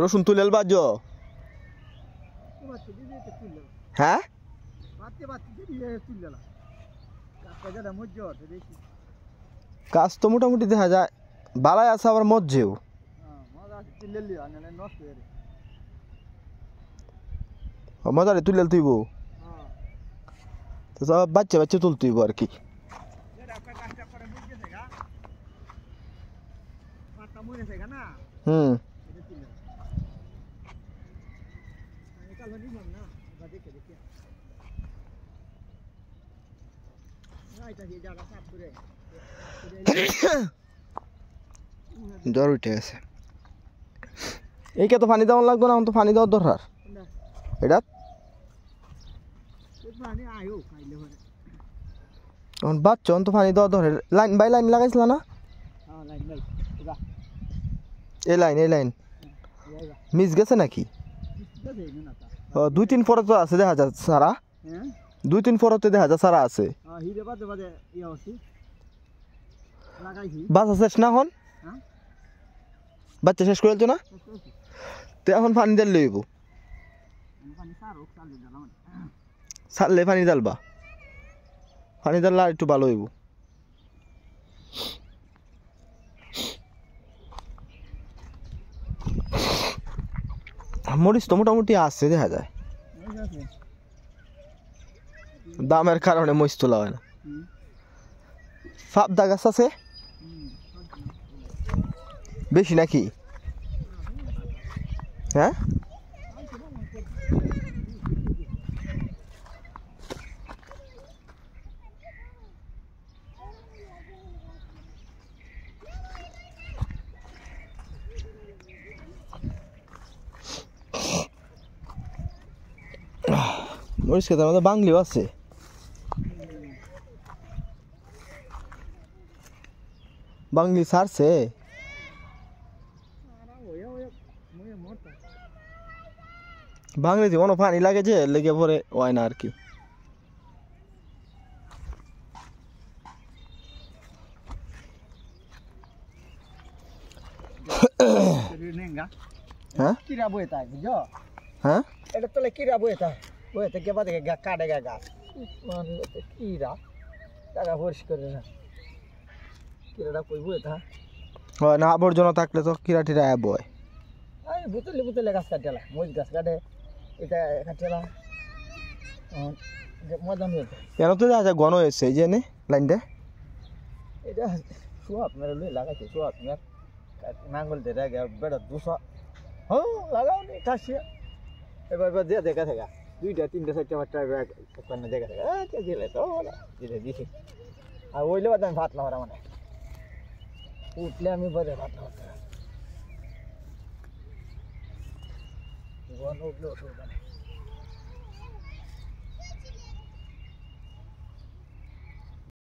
রসুন তুলেল বাজো হ্যাঁ কাজ তো মোটামুটি দেখা যায় বালাই আছে আবার মজ্জেও মজারে তুলেল তুইব তো সব বাচ্চা বাচ্চা তুলতুইব আর কি হুম জ্বর উঠে গেছে এইকে তো পানি দেওয়া লাগবে না এখন তো পানি দেওয়ার দরকার এটা এখন বাচ্চা তো পানি দেওয়া দরকার লাইন বাই লাইন লাগাইছিল না এই লাইন মিস গেছে নাকি দুই তিন ফরত আছে দেখা যায় সারা দুই তিন ফরতে দেখা যায় সারা আছে বাচ্চা শেষ না এখন বাচ্চা শেষ করে না তো এখন পানি ডাল লইব ছাড়লে পানি ডালবা পানি ডাললে আর একটু ভালো হইব মরিচ তো মোটামুটি আছে দেখা যায় দামের কারণে মরিচ তোলা হয় না ফাবদা গাছ আছে বেশি নাকি হ্যাঁ মরিচ খেতে আমাদের বাংলিও আছে বাংলি ছাড়ছে বাংলিতে কোনো পানি লাগে যে লেগে পরে হয় না আর কি হ্যাঁ কিরা বইতা বুঝছো হ্যাঁ এটা তো কিরা বইতা বইতে কে বাদে কাটে গাছ কিরা টাকা পরিষ্কার করে না কিরাটা কই বইতা হয় না আবর্জনা থাকলে তো কিরা টিরা বয় বুতলে গাছ কাটেলা মরিচ গাছ কাটে এটা কাটেলা মজা হয়েছে কেন তো যা ঘন হয়েছে এই যে লাইনটা এটা সোয়াব মেরে লই লাগাইছে সোয়াব মের নাঙ্গল ধরে বেড়া 200 হ্যাঁ লাগাও নি কাশিয়া এবার দিয়ে দেখা থাকা 2টা 3টা 4টা 5টা একটা দেখা থাকা কে দিলে তো দিলে দিছি আর ওইলে বাদ আমি ভাত লাগারা মানে উঠলে আমি বলে ভাত লাগারা ঘন উঠলে অসুবিধা নেই